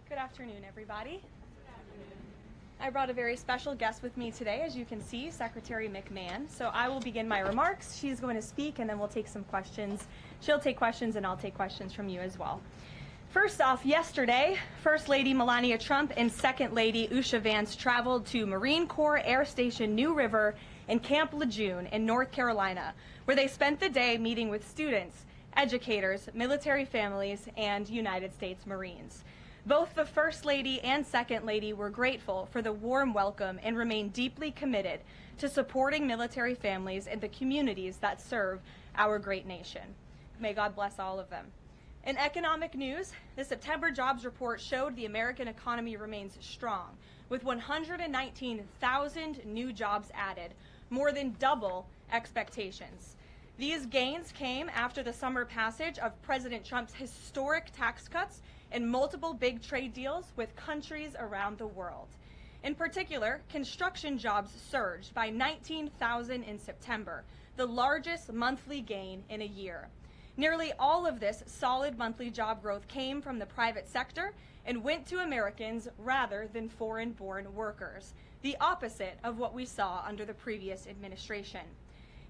Good afternoon, everybody. I brought a very special guest with me today, as you can see, Secretary McMahon. So I will begin my remarks. She's going to speak, and then we'll take some questions. She'll take questions, and I'll take questions from you as well. First off, yesterday, First Lady Melania Trump and Second Lady Usha Vance traveled to Marine Corps Air Station New River and Camp Lejeune in North Carolina, where they spent the day meeting with students, educators, military families, and United States Marines. Both the First Lady and Second Lady were grateful for the warm welcome and remain deeply committed to supporting military families and the communities that serve our great nation. May God bless all of them. In economic news, the September jobs report showed the American economy remains strong, with 119,000 new jobs added, more than double expectations. These gains came after the summer passage of President Trump's historic tax cuts and multiple big trade deals with countries around the world. In particular, construction jobs surged by 19,000 in September, the largest monthly gain in a year. Nearly all of this solid monthly job growth came from the private sector and went to Americans rather than foreign-born workers, the opposite of what we saw under the previous administration.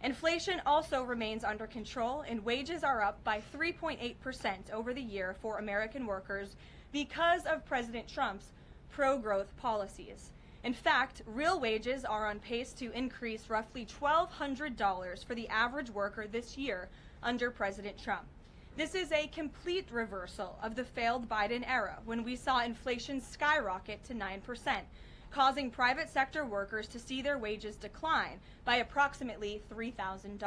Inflation also remains under control, and wages are up by 3.8% over the year for American workers because of President Trump's pro-growth policies. In fact, real wages are on pace to increase roughly $1,200 for the average worker this year under President Trump. This is a complete reversal of the failed Biden era, when we saw inflation skyrocket to 9%. Causing private sector workers to see their wages decline by approximately $3,000.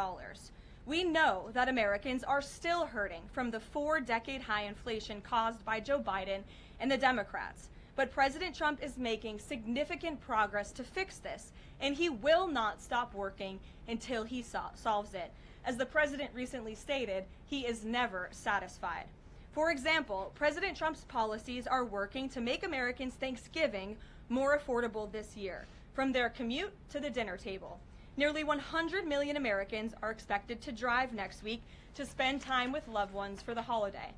We know that Americans are still hurting from the 4-decade high inflation caused by Joe Biden and the Democrats, but President Trump is making significant progress to fix this, and he will not stop working until he solves it. As the president recently stated, he is never satisfied. For example, President Trump's policies are working to make Americans' Thanksgiving more affordable this year, from their commute to the dinner table. Nearly 100 million Americans are expected to drive next week to spend time with loved ones for the holiday.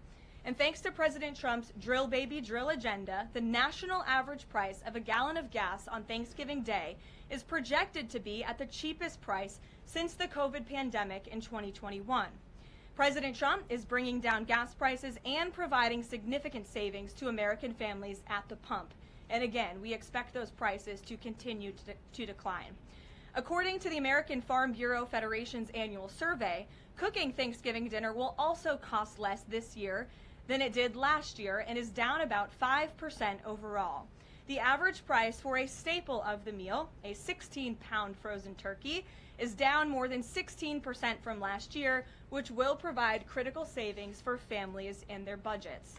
And thanks to President Trump's drill baby drill agenda, the national average price of a gallon of gas on Thanksgiving Day is projected to be at the cheapest price since the COVID pandemic in 2021. President Trump is bringing down gas prices and providing significant savings to American families at the pump. And again, we expect those prices to continue to decline. According to the American Farm Bureau Federation's annual survey, cooking Thanksgiving dinner will also cost less this year than it did last year and is down about 5% overall. The average price for a staple of the meal, a 16-pound frozen turkey, is down more than 16% from last year, which will provide critical savings for families in their budgets.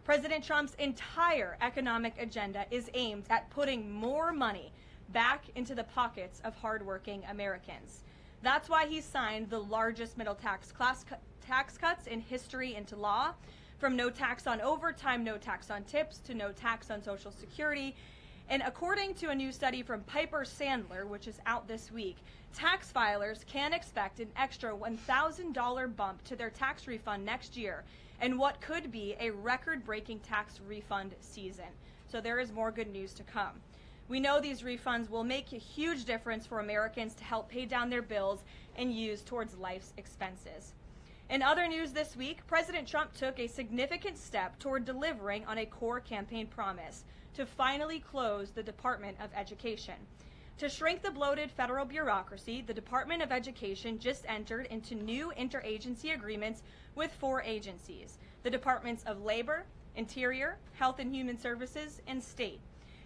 President Trump's entire economic agenda is aimed at putting more money back into the pockets of hardworking Americans. That's why he signed the largest middle tax cuts in history into law, from no tax on overtime, no tax on tips, to no tax on Social Security. And according to a new study from Piper Sandler, which is out this week, tax filers can expect an extra $1,000 bump to their tax refund next year, and what could be a record-breaking tax refund season. So there is more good news to come. We know these refunds will make a huge difference for Americans to help pay down their bills and use towards life's expenses. In other news this week, President Trump took a significant step toward delivering on a core campaign promise to finally close the Department of Education. To shrink the bloated federal bureaucracy, the Department of Education just entered into new interagency agreements with 4 agencies: the Departments of Labor, Interior, Health and Human Services, and State.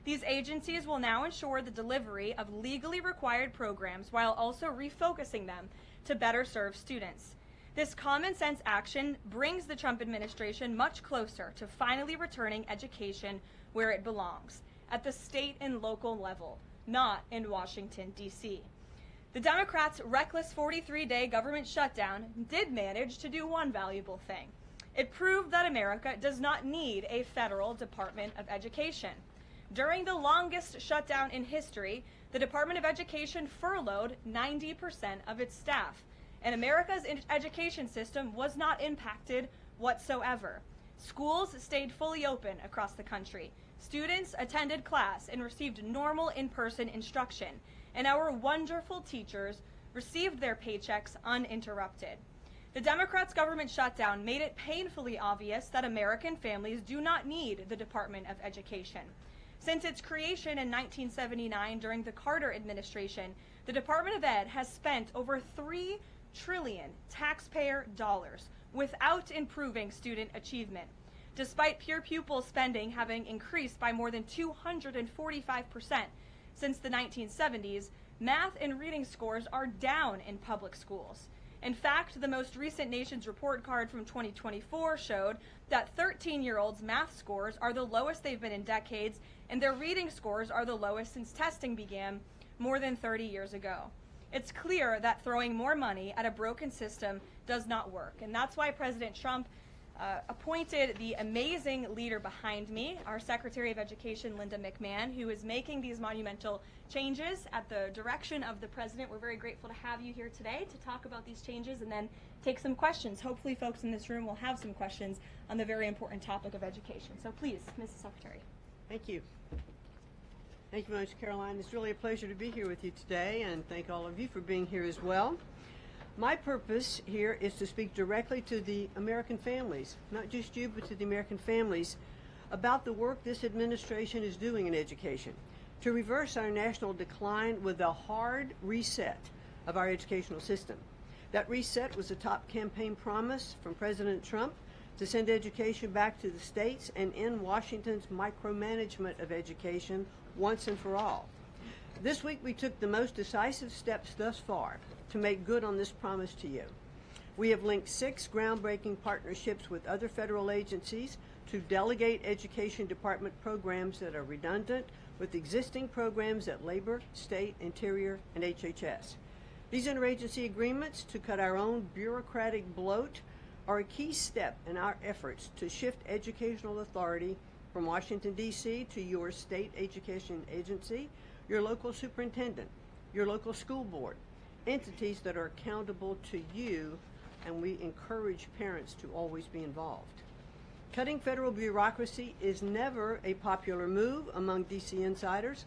These agencies will now ensure the delivery of legally required programs while also refocusing them to better serve students. This common sense action brings the Trump administration much closer to finally returning education where it belongs, at the state and local level, not in Washington, D.C. The Democrats' reckless 43-day government shutdown did manage to do one valuable thing. It proved that America does not need a federal Department of Education. During the longest shutdown in history, the Department of Education furloughed 90% of its staff, and America's education system was not impacted whatsoever. Schools stayed fully open across the country. Students attended class and received normal in-person instruction, and our wonderful teachers received their paychecks uninterrupted. The Democrats' government shutdown made it painfully obvious that American families do not need the Department of Education. Since its creation in 1979 during the Carter administration, the Department of Ed has spent over $3 trillion taxpayer dollars without improving student achievement. Despite peer pupil spending having increased by more than 245% since the 1970s, math and reading scores are down in public schools. In fact, the most recent Nation's Report Card from 2024 showed that 13-year-olds' math scores are the lowest they've been in decades, and their reading scores are the lowest since testing began more than 30 years ago. It's clear that throwing more money at a broken system does not work, and that's why President Trump appointed the amazing leader behind me, our Secretary of Education, Linda McMahon, who is making these monumental changes at the direction of the President. We're very grateful to have you here today to talk about these changes and then take some questions. Hopefully folks in this room will have some questions on the very important topic of education. So please, Mrs. Secretary. Thank you. Thank you very much, Karoline. It's really a pleasure to be here with you today, and thank all of you for being here as well. My purpose here is to speak directly to the American families, not just you, but to the American families, about the work this administration is doing in education to reverse our national decline with a hard reset of our educational system. That reset was a top campaign promise from President Trump to send education back to the states and end Washington's micromanagement of education once and for all. This week we took the most decisive steps thus far to make good on this promise to you. We have linked 6 groundbreaking partnerships with other federal agencies to delegate education department programs that are redundant with existing programs at Labor, State, Interior, and HHS. These interagency agreements to cut our own bureaucratic bloat are a key step in our efforts to shift educational authority from Washington, D.C. to your state education agency, your local superintendent, your local school board, entities that are accountable to you, and we encourage parents to always be involved. Cutting federal bureaucracy is never a popular move among D.C. insiders.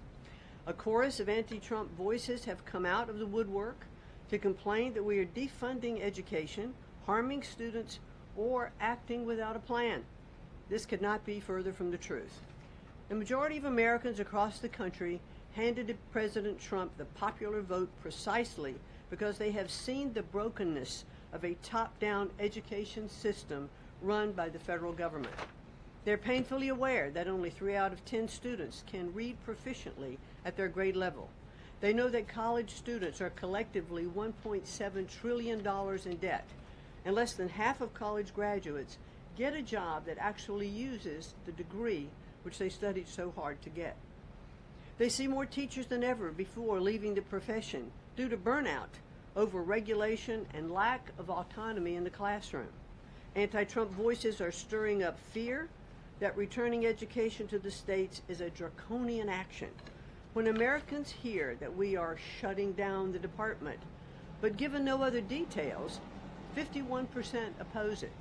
A chorus of anti-Trump voices have come out of the woodwork to complain that we are defunding education, harming students, or acting without a plan. This could not be further from the truth. The majority of Americans across the country handed to President Trump the popular vote precisely because they have seen the brokenness of a top-down education system run by the federal government. They're painfully aware that only 3 out of 10 students can read proficiently at their grade level. They know that college students are collectively $1.7 trillion in debt, and less than half of college graduates get a job that actually uses the degree which they studied so hard to get. They see more teachers than ever before leaving the profession due to burnout, over-regulation, and lack of autonomy in the classroom. Anti-Trump voices are stirring up fear that returning education to the states is a draconian action. When Americans hear that we are shutting down the department, but given no other details, 51% oppose it.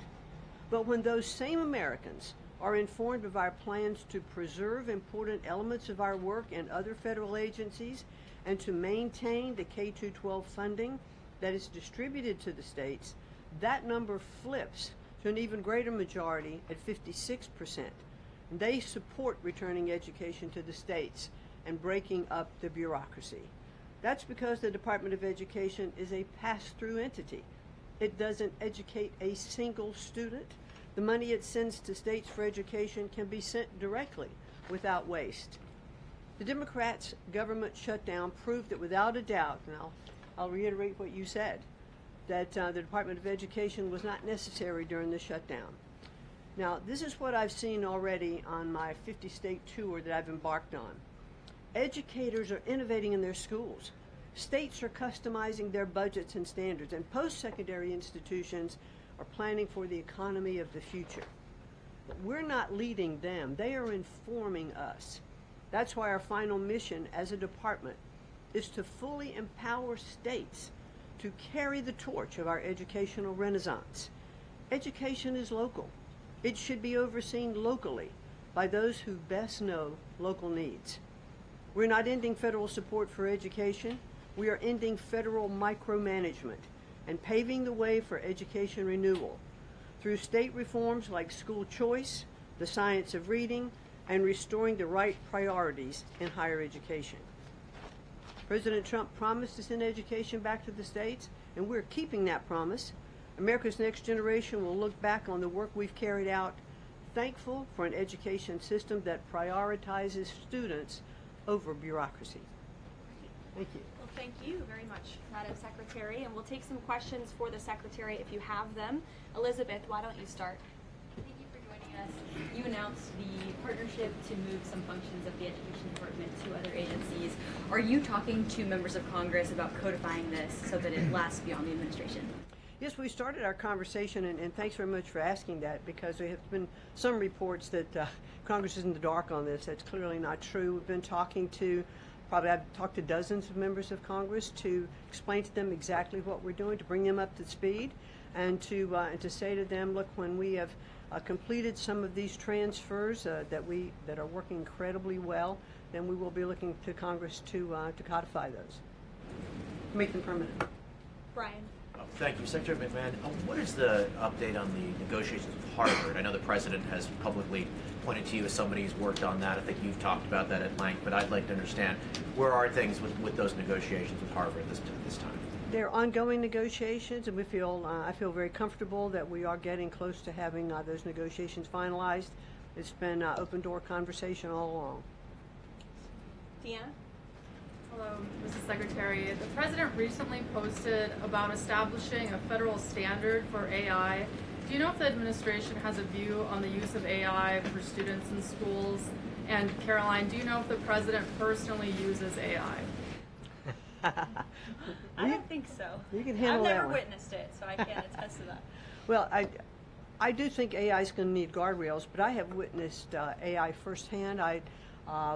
But when those same Americans are informed of our plans to preserve important elements of our work in other federal agencies and to maintain the K-12 funding that is distributed to the states, that number flips to an even greater majority at 56%. And they support returning education to the states and breaking up the bureaucracy. That's because the Department of Education is a pass-through entity. It doesn't educate a single student. The money it sends to states for education can be sent directly without waste. The Democrats' government shutdown proved that without a doubt, and I'll reiterate what you said, that the Department of Education was not necessary during the shutdown. Now, this is what I've seen already on my 50-state tour that I've embarked on. Educators are innovating in their schools. States are customizing their budgets and standards, and post-secondary institutions are planning for the economy of the future. But we're not leading them. They are informing us. That's why our final mission as a department is to fully empower states to carry the torch of our educational renaissance. Education is local. It should be overseen locally by those who best know local needs. We're not ending federal support for education. We are ending federal micromanagement and paving the way for education renewal through state reforms like school choice, the science of reading, and restoring the right priorities in higher education. President Trump promised to send education back to the states, and we're keeping that promise. America's next generation will look back on the work we've carried out, thankful for an education system that prioritizes students over bureaucracy. Thank you. Well, thank you very much, Madam Secretary, and we'll take some questions for the Secretary if you have them. Elizabeth, why don't you start? Thank you for joining us. You announced the partnership to move some functions of the Education Department to other agencies. Are you talking to members of Congress about codifying this so that it lasts beyond the administration? Yes, we started our conversation, and thanks very much for asking that, because there have been some reports that Congress is in the dark on this. That's clearly not true. We've been talking to, I've talked to dozens of members of Congress to explain to them exactly what we're doing, to bring them up to speed, and to say to them, look, when we have completed some of these transfers that are working incredibly well, then we will be looking to Congress to codify those, make them permanent. Brian. Thank you. Secretary McMahon, what is the update on the negotiations with Harvard? I know the President has publicly pointed to you as somebody who's worked on that. I think you've talked about that at length, but I'd like to understand where are things with those negotiations with Harvard this time? They're ongoing negotiations, and I feel very comfortable that we are getting close to having those negotiations finalized. It's been open door conversation all along. Deanna? Hello, Mrs. Secretary. The President recently posted about establishing a federal standard for AI. Do you know if the administration has a view on the use of AI for students in schools? And Karoline, do you know if the President personally uses AI? I don't think so. You can handle I've that never one. witnessed it, so I can't attest to that. Well, I do think AI is going to need guardrails, but I have witnessed AI firsthand. I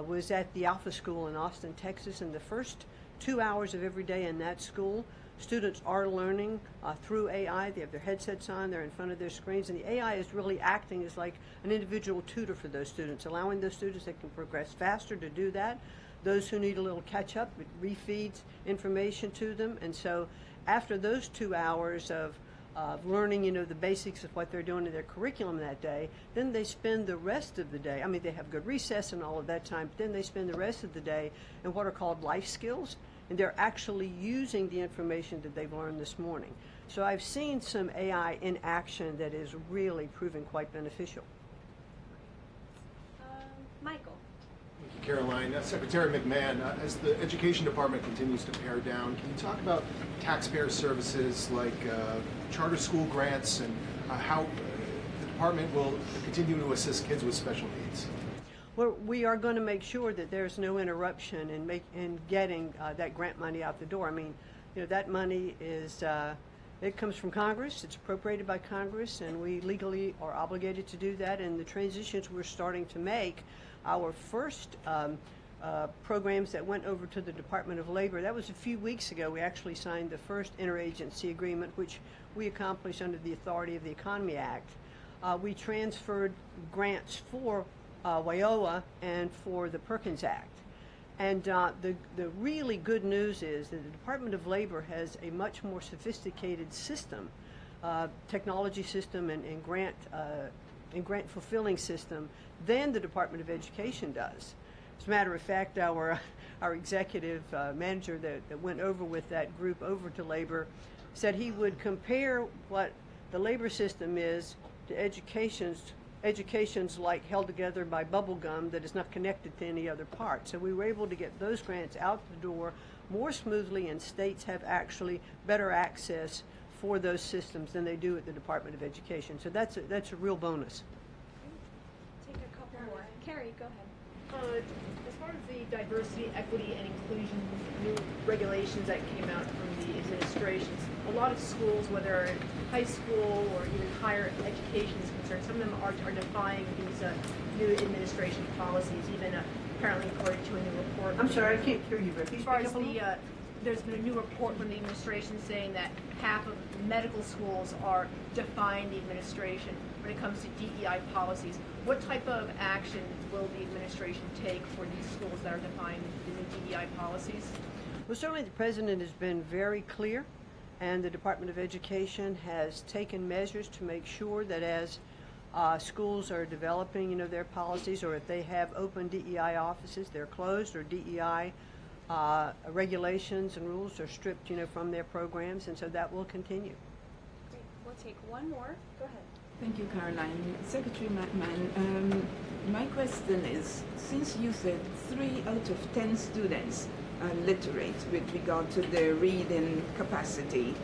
was at the Alpha School in Austin, Texas, and the first 2 hours of every day in that school, students are learning through AI. They have their headsets on, they're in front of their screens, and the AI is really acting as like an individual tutor for those students, allowing those students that can progress faster to do that. Those who need a little catch up, it refeeds information to them. And so after those 2 hours of learning, the basics of what they're doing in their curriculum that day, then they spend the rest of the day, I mean, they have good recess and all of that time, but then they spend the rest of the day in what are called life skills, and they're actually using the information that they've learned this morning. So I've seen some AI in action that is really proving quite beneficial. Michael. Thank you, Karoline. Secretary McMahon, as the Education Department continues to pare down, can you talk about taxpayer services like charter school grants and how the department will continue to assist kids with special needs? Well, we are going to make sure that there's no interruption in getting that grant money out the door. I mean, that money is, it comes from Congress, it's appropriated by Congress, and we legally are obligated to do that. And the transitions we're starting to make, our first programs that went over to the Department of Labor, that was a few weeks ago. We actually signed the first interagency agreement, which we accomplished under the authority of the Economy Act. We transferred grants for WIOA and for the Perkins Act. And the really good news is that the Department of Labor has a much more sophisticated system, technology system and grant fulfilling system than the Department of Education does. As a matter of fact, our executive manager that went over with that group over to Labor said he would compare what the labor system is to education's like held together by bubble gum that is not connected to any other part. So we were able to get those grants out the door more smoothly, and states have actually better access for those systems than they do at the Department of Education. So that's a real bonus. Take a couple more. Carrie, go ahead. As far as the diversity, equity, and inclusion new regulations that came out from the administrations, a lot of schools, whether high school or even higher education is concerned, some of them are defying these new administration policies, even apparently according to a new report. I'm sorry, I can't hear you, Rick. As far as there's been a new report from the administration saying that half of medical schools are defying the administration. when it comes to DEI policies. What type of action will the administration take for these schools that are defined in the DEI policies? Well, certainly the president has been very clear, and the Department of Education has taken measures to make sure that as schools are developing, their policies, or if they have open DEI offices, they're closed, or DEI regulations and rules are stripped, from their programs, and so that will continue. Great. We'll take one more. Go ahead. Thank you, Karoline. Secretary McMahon, my question is, since you said 3 out of 10 students are literate with regard to their reading capacity,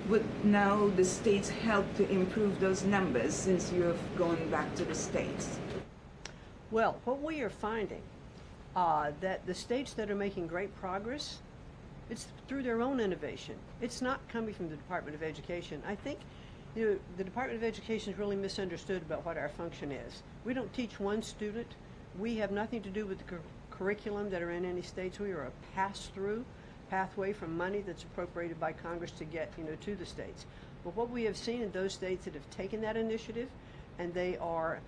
would now the states help to improve those numbers since you have gone back to the states? Well, what we are finding, that the states that are making great progress, it's through their own innovation. It's not coming from the Department of Education. I think the Department of Education is really misunderstood about what our function is. We don't teach one student. We have nothing to do with the curriculum that are in any states. We are a pass-through pathway from money that's appropriated by Congress to get, to the states. But what we have seen in those states that have taken that initiative, and they are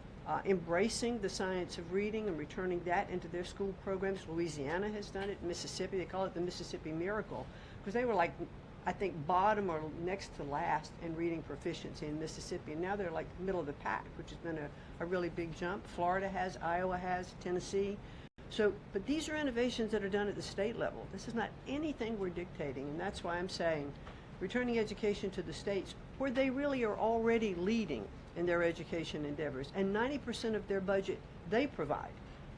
embracing the science of reading and returning that into their school programs. Louisiana has done it. Mississippi, they call it the Mississippi Miracle, because they were like, I think, bottom or next to last in reading proficiency in Mississippi. And now they're like middle of the pack, which has been a really big jump. Florida has, Iowa has, Tennessee. So, but these are innovations that are done at the state level. This is not anything we're dictating, and that's why I'm saying returning education to the states, where they really are already leading in their education endeavors, and 90% of their budget they provide.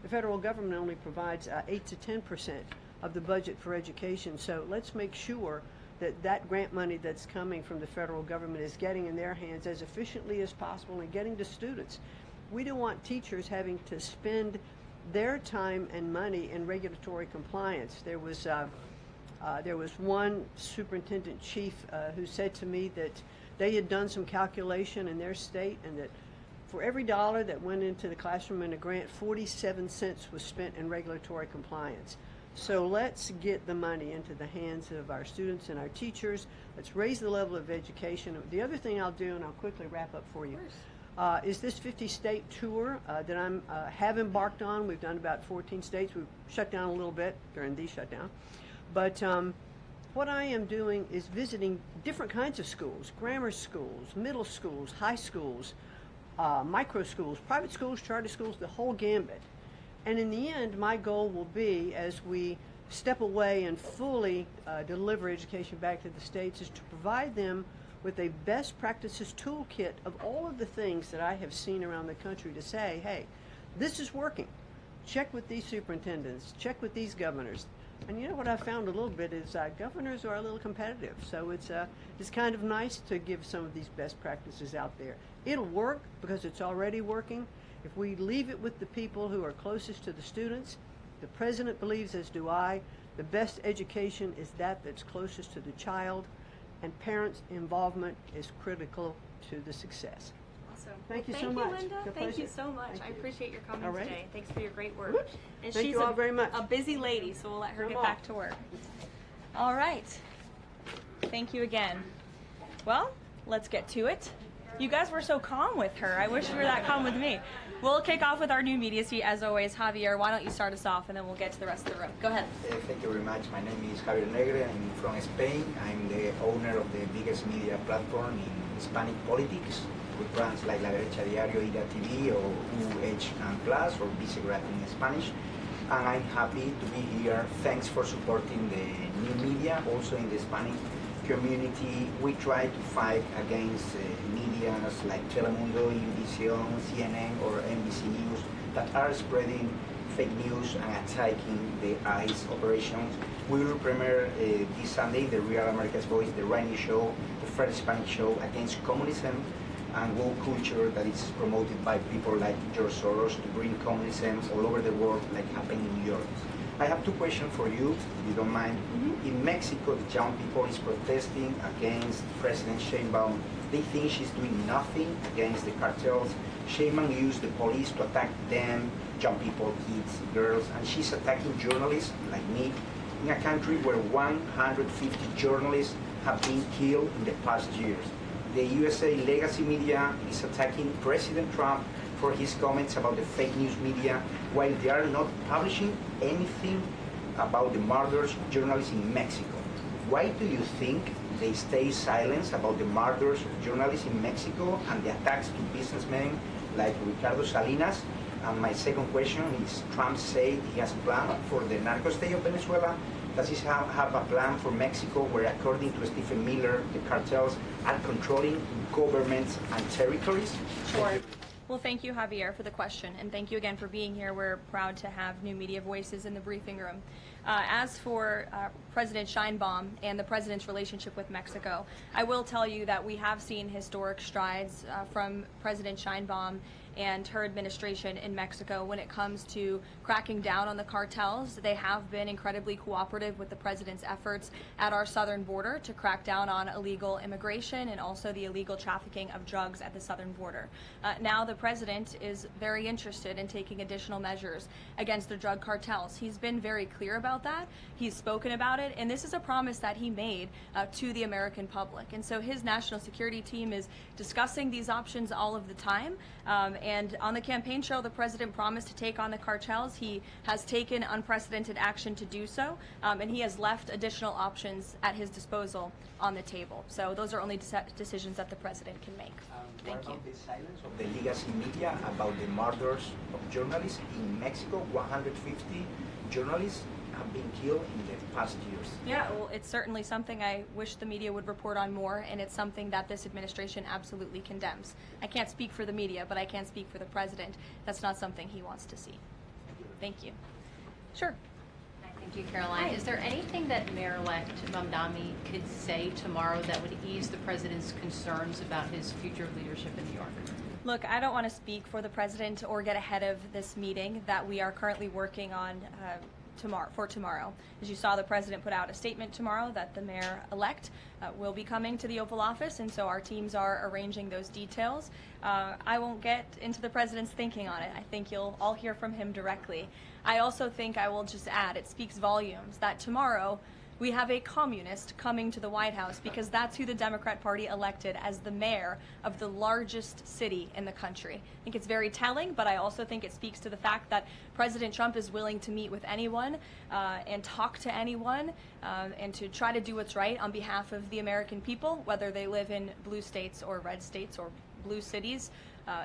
The federal government only provides 8 to 10% of the budget for education, so let's make sure that that grant money that's coming from the federal government is getting in their hands as efficiently as possible and getting to students. We don't want teachers having to spend their time and money in regulatory compliance. There was one superintendent chief who said to me that they had done some calculation in their state, and that for every dollar that went into the classroom in a grant, 47 cents was spent in regulatory compliance. So let's get the money into the hands of our students and our teachers. Let's raise the level of education. The other thing I'll do, and I'll quickly wrap up for you, is this 50-state tour that I have embarked on. We've done about 14 states. We've shut down a little bit during the shutdown. But what I am doing is visiting different kinds of schools, grammar schools, middle schools, high schools, micro schools, private schools, charter schools, the whole gambit. And in the end, my goal will be, as we step away and fully deliver education back to the states, is to provide them with a best practices toolkit of all of the things that I have seen around the country to say, hey, this is working. Check with these superintendents, check with these governors. And you know what I found a little bit is governors are a little competitive. So it's kind of nice to give some of these best practices out there. It'll work because it's already working. If we leave it with the people who are closest to the students, the president believes, as do I, the best education is that's closest to the child, and parents' involvement is critical to the success. Awesome. Thank you so Thank much. you, Linda. It's a Thank you pleasure. so much. Thank I you. appreciate your All comments right. today. Thanks for your great work. Whoops. And Thank she's you all very much. a busy lady, so we'll let her Come get on. back to work. All right. Thank you again. Well, let's get to it. You guys were so calm with her. I wish you were that calm with me. We'll kick off with our new media suite, as always. Javier, why don't you start us off, and then we'll get to the rest of the room. Go ahead. Thank you very much. My name is Javier Negre. I'm from Spain. I'm the owner of the biggest media platform in Hispanic politics, with brands like La Derecha Diario, Ida TV, or UH and Plus, or Vicegrad in Spanish. And I'm happy to be here. Thanks for supporting the new media, also in the Hispanic community. We try to fight against media like Telemundo, Univision, CNN, or NBC News that are spreading fake news and attacking the ICE operations. We will premiere this Sunday the Real America's Voice, the Rainy Show, the first Hispanic show against communism and woke culture that is promoted by people like George Soros to bring communism all over the world, like happened in New York. I have two questions for you, if you don't mind. In Mexico, the young people is protesting against President Sheinbaum. They think she's doing nothing against the cartels. Sheinbaum used the police to attack them, young people, kids, girls, and she's attacking journalists like me in a country where 150 journalists have been killed in the past years. the USA legacy media is attacking President Trump for his comments about the fake news media, while they are not publishing anything about the murders of journalists in Mexico. Why do you think they stay silent about the murders of journalists in Mexico and the attacks to businessmen like Ricardo Salinas? And my second question is, Trump said he has a plan for the narco state of Venezuela. Does he have a plan for Mexico where, according to Stephen Miller, the cartels are controlling governments and territories? Sure. Well, thank you, Javier, for the question, and thank you again for being here. We're proud to have new media voices in the briefing room. As for President Sheinbaum and the president's relationship with Mexico, I will tell you that we have seen historic strides from President Sheinbaum and her administration in Mexico when it comes to cracking down on the cartels. They have been incredibly cooperative with the president's efforts at our southern border to crack down on illegal immigration and also the illegal trafficking of drugs at the southern border. Now the president is very interested in taking additional measures against the drug cartels. He's been very clear about that. He's spoken about it, and this is a promise that he made to the American public. And so his national security team is discussing these options all of the time. And on the campaign trail, the president promised to take on the cartels. He has taken unprecedented action to do so, and he has left additional options at his disposal on the table. So those are only decisions that the president can make. Thank you. What about the silence of the legacy media about the murders of journalists in Mexico? 150 journalists have been killed in the past years. Yeah, well, it's certainly something I wish the media would report on more, and it's something that this administration absolutely condemns. I can't speak for the media, but I can speak for the president. That's not something he wants to see. Thank you. Sure. Hi, thank you, Karoline. Is there anything that Mayor-elect Mamdani could say tomorrow that would ease the president's concerns about his future leadership in New York? Look, I don't want to speak for the president or get ahead of this meeting that we are currently working on tomorrow. As you saw, the president put out a statement tomorrow that the mayor-elect will be coming to the Oval Office, and so our teams are arranging those details. I won't get into the president's thinking on it. I think you'll all hear from him directly. I also think I will just add, it speaks volumes that tomorrow we have a communist coming to the White House because that's who the Democrat Party elected as the mayor of the largest city in the country. I think it's very telling, but I also think it speaks to the fact that President Trump is willing to meet with anyone and talk to anyone and to try to do what's right on behalf of the American people, whether they live in blue states or red states or blue cities,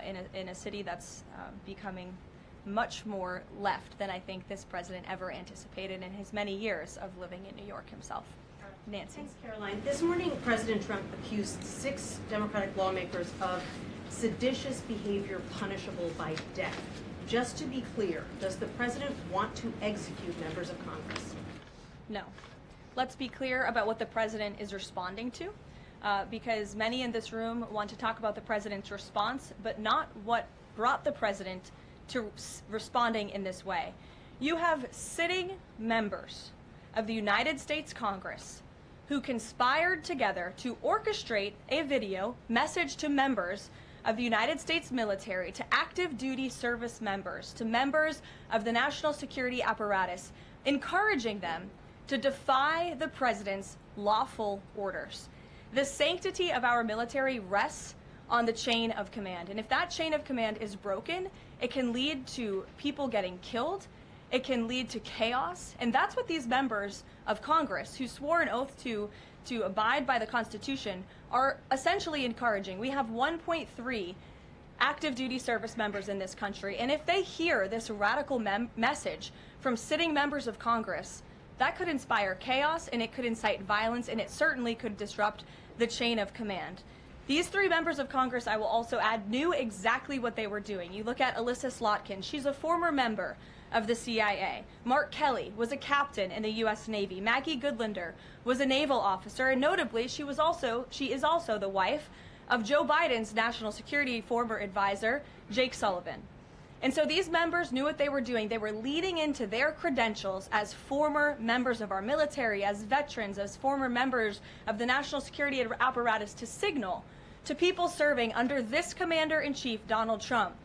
in a city that's becoming much more left than I think this president ever anticipated in his many years of living in New York himself. Nancy. Thanks, Caroline. This morning, President Trump accused 6 Democratic lawmakers of seditious behavior punishable by death. Just to be clear, does the president want to execute members of Congress? No. Let's be clear about what the president is responding to, because many in this room want to talk about the president's response, but not what brought the president to responding in this way. You have sitting members of the United States Congress who conspired together to orchestrate a video message to members of the United States military, to active duty service members, to members of the national security apparatus, encouraging them to defy the president's lawful orders. The sanctity of our military rests on the chain of command. And if that chain of command is broken, it can lead to people getting killed. It can lead to chaos. And that's what these members of Congress who swore an oath to abide by the Constitution are essentially encouraging. We have 1.3 active duty service members in this country. And if they hear this radical message from sitting members of Congress, that could inspire chaos, and it could incite violence, and it certainly could disrupt the chain of command. These 3 members of Congress, I will also add, knew exactly what they were doing. You look at Alyssa Slotkin. She's a former member of the CIA. Mark Kelly was a captain in the U.S. Navy. Maggie Goodlander was a naval officer, and notably, she is also the wife of Joe Biden's national security former advisor, Jake Sullivan. And so these members knew what they were doing. They were leading into their credentials as former members of our military, as veterans, as former members of the national security apparatus to signal to people serving under this commander-in-chief, Donald Trump,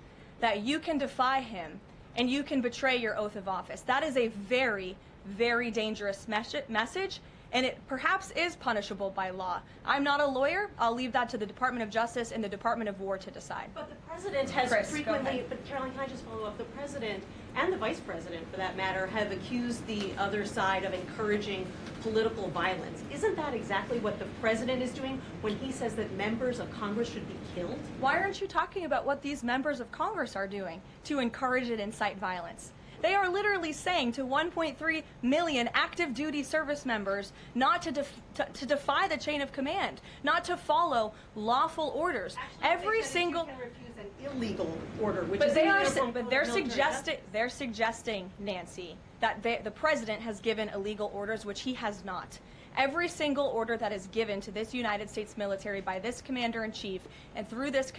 that you can defy him and you can betray your oath of office. That is a very, very dangerous message, and it perhaps is punishable by law. I'm not a lawyer. I'll leave that to the Department of Justice and the Department of War to decide. But the president has Chris, go frequently, ahead. but Caroline, can I just follow up? The president and the vice president, for that matter, have accused the other side of encouraging political violence. Isn't that exactly what the president is doing when he says that members of Congress should be killed? Why aren't you talking about what these members of Congress are doing to encourage and incite violence? They are literally saying to 1.3 million active duty service members not to defy the chain of command, not to follow lawful orders. Every single You can refuse an illegal order, which But is they are, illegal from but they're military suggesting, Nancy, that the president has given illegal orders, which he has not. Every single order that is given to this United States military by this commander-in-chief and through this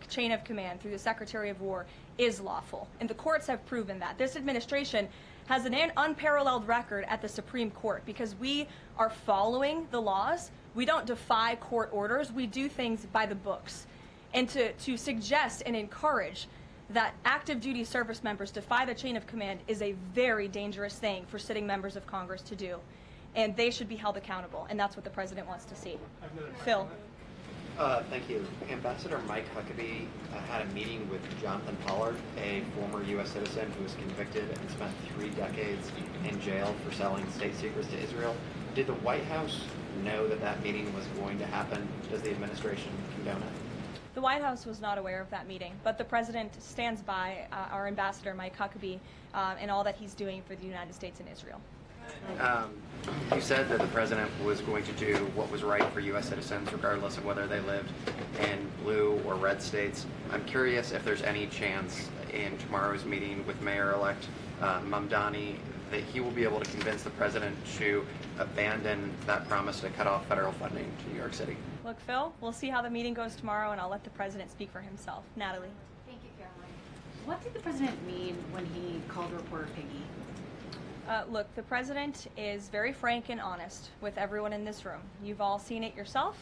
chain of command, through the Secretary of War, is lawful. And the courts have proven that. This administration has an unparalleled record at the Supreme Court because we are following the laws. We don't defy court orders. We do things by the books. And to suggest and encourage that active duty service members defy the chain of command is a very dangerous thing for sitting members of Congress to do. And they should be held accountable, and that's what the president wants to see. Phil. Thank you. Ambassador Mike Huckabee had a meeting with Jonathan Pollard, a former U.S. citizen who was convicted and spent 3 decades in jail for selling state secrets to Israel. Did the White House know that that meeting was going to happen? Does the administration condone it? The White House was not aware of that meeting, but the president stands by our ambassador, Mike Huckabee, and all that he's doing for the United States and Israel. You said that the president was going to do what was right for U.S. citizens, regardless of whether they lived in blue or red states. I'm curious if there's any chance in tomorrow's meeting with Mayor-elect Mamdani that he will be able to convince the president to abandon that promise to cut off federal funding to New York City. Look, Phil, we'll see how the meeting goes tomorrow, and I'll let the president speak for himself. Natalie. Thank you, Caroline. What did the president mean when he called reporter piggy? Look, the president is very frank and honest with everyone in this room. You've all seen it yourself.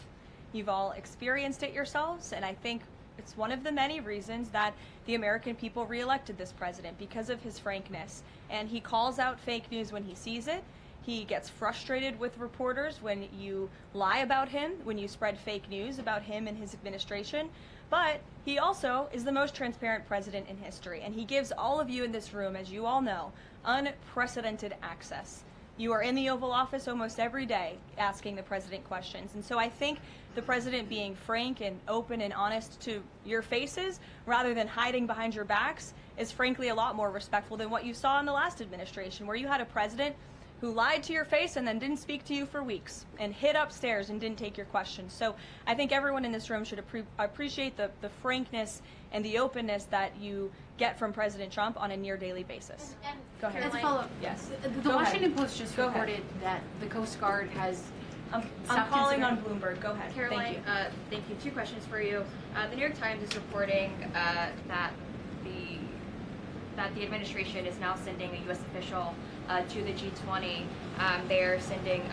You've all experienced it yourselves, and I think it's one of the many reasons that the American people reelected this president, because of his frankness. And he calls out fake news when he sees it. He gets frustrated with reporters when you lie about him, when you spread fake news about him and his administration. But he also is the most transparent president in history, and he gives all of you in this room, as you all know, unprecedented access. You are in the Oval Office almost every day asking the president questions. And so I think the president being frank and open and honest to your faces rather than hiding behind your backs is frankly a lot more respectful than what you saw in the last administration, where you had a president who lied to your face and then didn't speak to you for weeks and hid upstairs and didn't take your questions. So I think everyone in this room should appreciate the frankness and the openness that you get from President Trump on a near daily basis. And Go ahead. As a follow-up, Yes. The Go Washington ahead. Post just Go ahead. reported that the Coast Guard has I'm stopped calling on considering- Bloomberg. Go ahead. Caroline, thank you. 2 questions for you. The New York Times is reporting that the administration is now sending a U.S. official to the G20. They're sending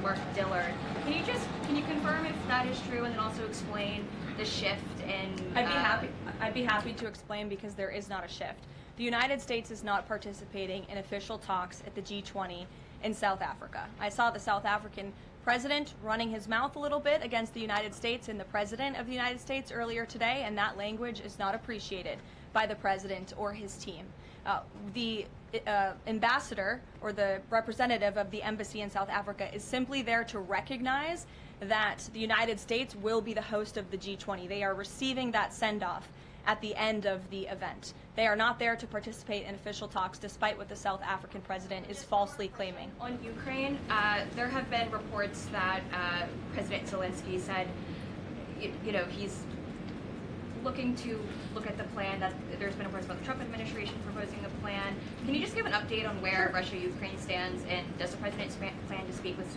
Mark Dillard. Can you confirm if that is true, and then also explain the shift in? I'd be happy to explain, because there is not a shift. The United States is not participating in official talks at the G20 in South Africa. I saw the South African president running his mouth a little bit against the United States and the president of the United States earlier today, and that language is not appreciated by the president or his team. The ambassador or the representative of the embassy in South Africa is simply there to recognize that the United States will be the host of the G20. They are receiving that send-off at the end of the event. They are not there to participate in official talks, despite what the South African president is falsely claiming. On Ukraine, there have been reports that President Zelensky said, he's looking to look at the plan. That there's been reports about the Trump administration proposing a plan. Can you just give an update on where Russia-Ukraine stands, and does the president plan to speak with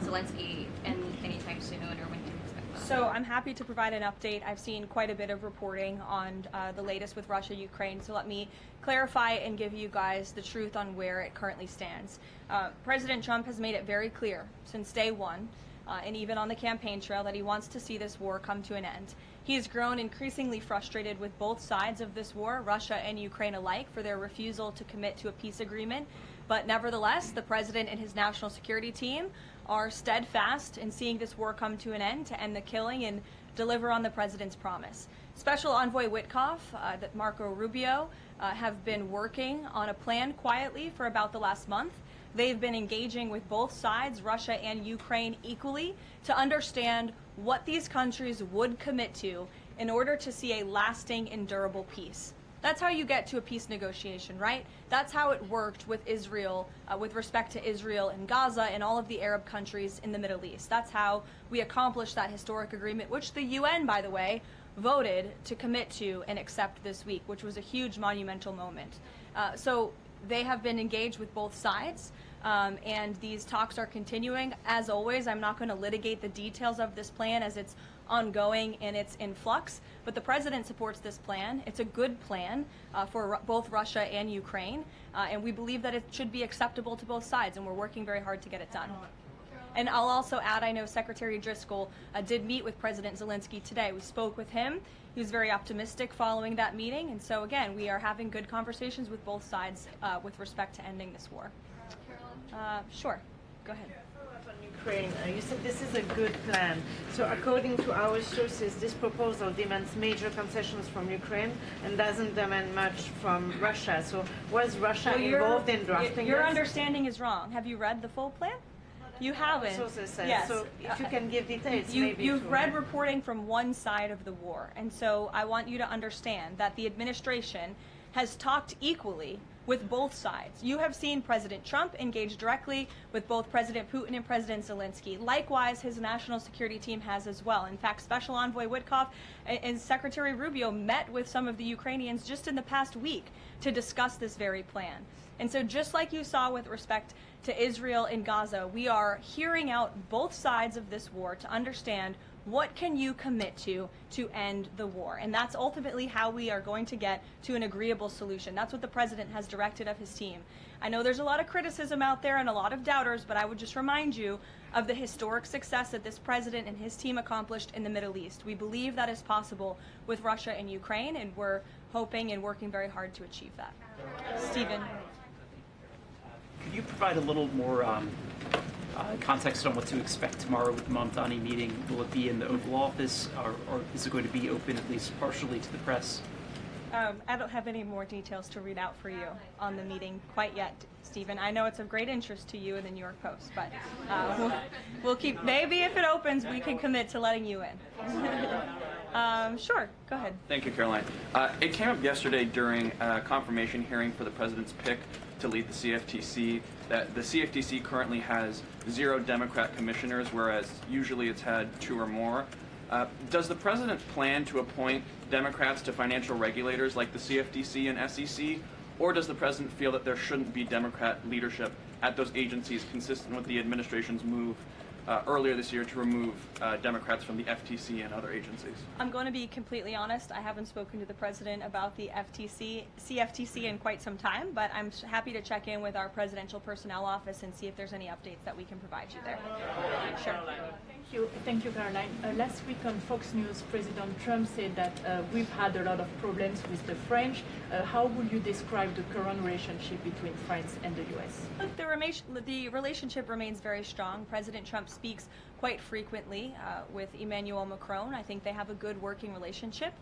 Zelensky anytime soon, or when can you expect that? So I'm happy to provide an update. I've seen quite a bit of reporting on the latest with Russia-Ukraine, so let me clarify and give you guys the truth on where it currently stands. President Trump has made it very clear since day one, and even on the campaign trail, that he wants to see this war come to an end. He has grown increasingly frustrated with both sides of this war, Russia and Ukraine alike, for their refusal to commit to a peace agreement But nevertheless, the president and his national security team are steadfast in seeing this war come to an end, to end the killing and deliver on the president's promise. Special Envoy Witkoff, Marco Rubio, have been working on a plan quietly for about the last month. They've been engaging with both sides, Russia and Ukraine, equally to understand what these countries would commit to in order to see a lasting and durable peace. That's how you get to a peace negotiation, right? That's how it worked with Israel, with respect to Israel and Gaza and all of the Arab countries in the Middle East. That's how we accomplished that historic agreement, which the UN, by the way, voted to commit to and accept this week, which was a huge monumental moment. So they have been engaged with both sides, and these talks are continuing. As always, I'm not going to litigate the details of this plan as it's ongoing and it's in flux, but the president supports this plan. It's a good plan for both Russia and Ukraine, and we believe that it should be acceptable to both sides, and we're working very hard to get it done. And I'll also add, I know Secretary Driscoll did meet with President Zelensky today. We spoke with him. He was very optimistic following that meeting, and so again, we are having good conversations with both sides with respect to ending this war. Sure, go ahead. On Ukraine, you said this is a good plan. So according to our sources, this proposal demands major concessions from Ukraine and doesn't demand much from Russia. So was Russia involved in drafting Your this? understanding is wrong. Have you read the full plan? You haven't. Sources said. Yes. So if you can give details, maybe. You've read reporting from one side of the war, and so I want you to understand that the administration has talked equally with both sides. You have seen President Trump engage directly with both President Putin and President Zelensky. Likewise, his national security team has as well. In fact, Special Envoy Witkoff and Secretary Rubio met with some of the Ukrainians just in the past week to discuss this very plan. And so just like you saw with respect to Israel and Gaza, we are hearing out both sides of this war to understand what can you commit to end the war. And that's ultimately how we are going to get to an agreeable solution. That's what the president has directed of his team. I know there's a lot of criticism out there and a lot of doubters, but I would just remind you of the historic success that this president and his team accomplished in the Middle East. We believe that is possible with Russia and Ukraine, and we're hoping and working very hard to achieve that. Stephen. Could you provide a little more context on what to expect tomorrow with the Mamdani meeting? Will it be in the Oval Office, or is it going to be open at least partially to the press? I don't have any more details to read out for you on the meeting quite yet, Stephen. I know it's of great interest to you and the New York Post, but we'll keep, maybe if it opens, we can commit to letting you in. Sure, go ahead. Thank you, Karoline. It came up yesterday during a confirmation hearing for the president's pick to lead the CFTC that the CFTC currently has 0 Democrat commissioners, whereas usually it's had 2 or more. Does the president plan to appoint Democrats to financial regulators like the CFTC and SEC, or does the president feel that there shouldn't be Democrat leadership at those agencies, consistent with the administration's move earlier this year to remove Democrats from the FTC and other agencies? I'm going to be completely honest. I haven't spoken to the president about the CFTC in quite some time, but I'm happy to check in with our presidential personnel office and see if there's any updates that we can provide you there. Sure. Thank you, Caroline. Last week on Fox News, President Trump said that we've had a lot of problems with the French. How would you describe the current relationship between France and the U.S.? Look, the relationship remains very strong. President Trump speaks quite frequently with Emmanuel Macron. I think they have a good working relationship.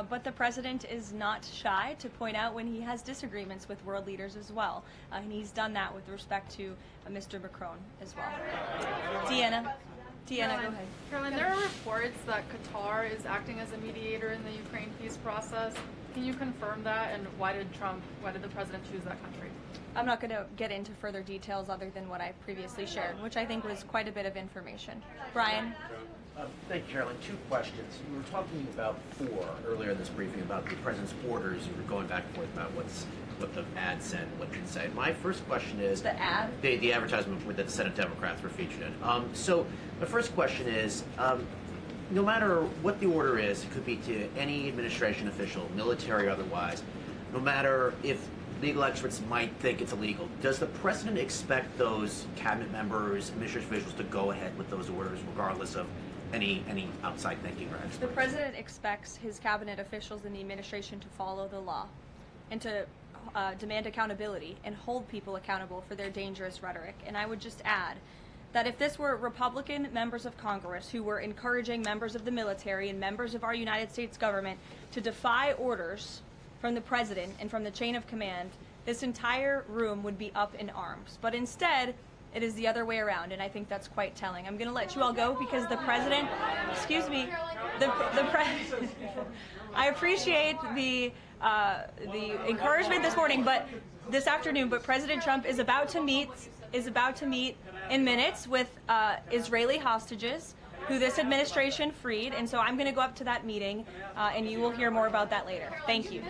But the president is not shy to point out when he has disagreements with world leaders as well. And he's done that with respect to Mr. Macron as well. Deanna, go ahead. Caroline, there are reports that Qatar is acting as a mediator in the Ukraine peace process. Can you confirm that, and why did the president choose that country? I'm not going to get into further details other than what I previously shared, which I think was quite a bit of information. Brian? Thank you, Caroline. 2 questions. You were talking about 4 earlier in this briefing about the president's orders. You were going back and forth about what the ad said, what it didn't say. My first question is... The ad? The advertisement that the Senate Democrats were featured in. So my first question is, no matter what the order is, it could be to any administration official, military or otherwise, no matter if legal experts might think it's illegal, does the president expect those cabinet members, administrative officials to go ahead with those orders regardless of any outside thinking or experts? The president expects his cabinet officials in the administration to follow the law and to demand accountability and hold people accountable for their dangerous rhetoric. And I would just add that if this were Republican members of Congress who were encouraging members of the military and members of our United States government to defy orders from the president and from the chain of command, this entire room would be up in arms. But instead, it is the other way around, and I think that's quite telling. I'm going to let you all go because the president, excuse me, I appreciate the encouragement this afternoon, but President Trump is about to meet in minutes with Israeli hostages who this administration freed, and so I'm going to go up to that meeting, and you will hear more about that later. Thank you.